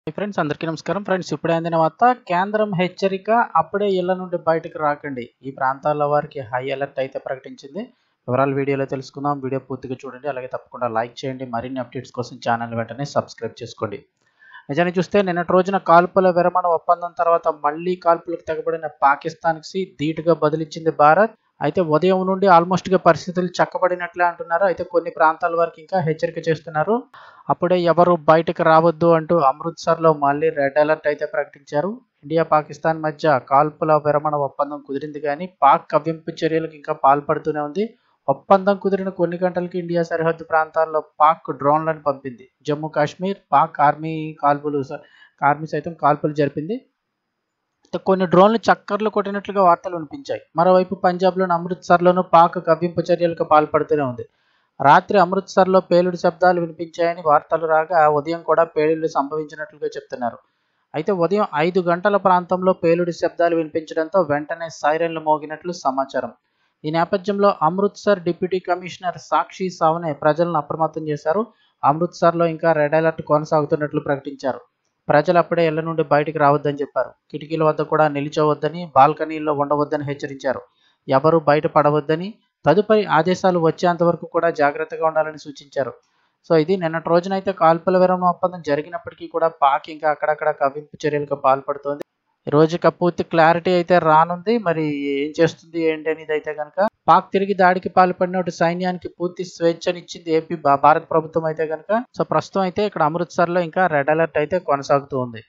friends అందరికీ నమస్కారం friends ఇప్పుడే అందిన వార్త కేంద్రం హెచ్చరిక అప్పుడే ఇళ్ల నుండి బయటకు రాకండి ఈ ప్రాంతాల వారికి హై అలర్ట్ అయితే ప్రకటించింది వివరాలు వీడియోలో తెలుసుకుందాం వీడియో పూర్తిగా చూడండి అలాగే తప్పకుండా లైక్ చేయండి మరిన్ని అప్డేట్స్ కోసం ఛానల్ వెంటనే సబ్స్క్రైబ్ చేసుకోండి నిజాన్ని చూస్తే నిన్నటి రోజున కాల్పుల విరమణ ఒప్పందం తర్వాత మళ్ళీ కాల్పులకు తెగబడిన పాకిస్తాన్కి ధీటుగా బదిలిచ్చింది భారత్ అయితే ఉదయం నుండి ఆల్మోస్ట్ గా పరిస్థితులు చక్కబడినట్లే అంటున్నారు అయితే కొన్ని ప్రాంతాల వరకు ఇంకా హెచ్చరిక చేస్తున్నారు అప్పుడే ఎవరు బయటకు రావద్దు అంటూ అమృత్సర్లో మళ్ళీ రెడ్ అలర్ట్ అయితే ప్రకటించారు ఇండియా పాకిస్తాన్ మధ్య కాల్పుల విరమణ ఒప్పందం కుదిరింది కానీ పాక్ కవ్వింపు చర్యలకు ఇంకా పాల్పడుతూనే ఉంది ఒప్పందం కుదిరిన కొన్ని గంటలకి ఇండియా సరిహద్దు ప్రాంతాల్లో పాక్ డ్రోన్లను పంపింది జమ్మూ కాశ్మీర్ పాక్ ఆర్మీ సైతం కాల్పులు జరిపింది కొన్ని డ్రోన్లు చక్కర్లు కొట్టినట్లుగా వార్తలు వినిపించాయి మరోవైపు పంజాబ్లోని అమృత్సర్లోనూ పాక్ కవ్వింపు చర్యలకు పాల్పడుతూనే ఉంది రాత్రి అమృత్సర్లో పేలుడు శబ్దాలు వినిపించాయని వార్తలు రాగా ఉదయం కూడా పేలుళ్లు సంభవించినట్లుగా చెప్తున్నారు అయితే ఉదయం 5 గంటల ప్రాంతంలో పేలుడు శబ్దాలు వినిపించడంతో వెంటనే సైరన్లు మోగినట్లు సమాచారం ఈ నేపథ్యంలో అమృత్సర్ డిప్యూటీ కమిషనర్ సాక్షి సావనే ప్రజలను అప్రమత్తం చేశారు అమృత్సర్లో ఇంకా రెడ్ అలర్ట్ కొనసాగుతున్నట్లు ప్రకటించారు ప్రజలు అప్పుడే ఇళ్ల నుండి బయటికి రావద్దని చెప్పారు కిటికీల వద్ద కూడా నిలిచవద్దని బాల్కనీల్లో ఉండవద్దని హెచ్చరించారు ఎవరు బయట పడవద్దని తదుపరి ఆదేశాలు వచ్చేంత వరకు కూడా జాగ్రత్తగా ఉండాలని సూచించారు సో ఇది నిన్నటి రోజునైతే కాల్పుల విరమణ ఒప్పందం జరిగినప్పటికీ కూడా పాక్ ఇంకా అక్కడక్కడ కవ్వింపు చర్యలకు పాల్పడుతోంది ఈ రోజు పూర్తి క్లారిటీ అయితే రానుంది మరి ఏం చేస్తుంది ఏంటి అనేది అయితే కనుక పాక్ తిరిగి దాడికి పాల్పడిన సైన్యానికి పూర్తి స్వేచ్ఛనిచ్చింది ఏపీ భారత ప్రభుత్వం అయితే కనుక సో ప్రస్తుతం అయితే ఇక్కడ అమృత్సర్లో ఇంకా రెడ్ అలర్ట్ అయితే కొనసాగుతూ ఉంది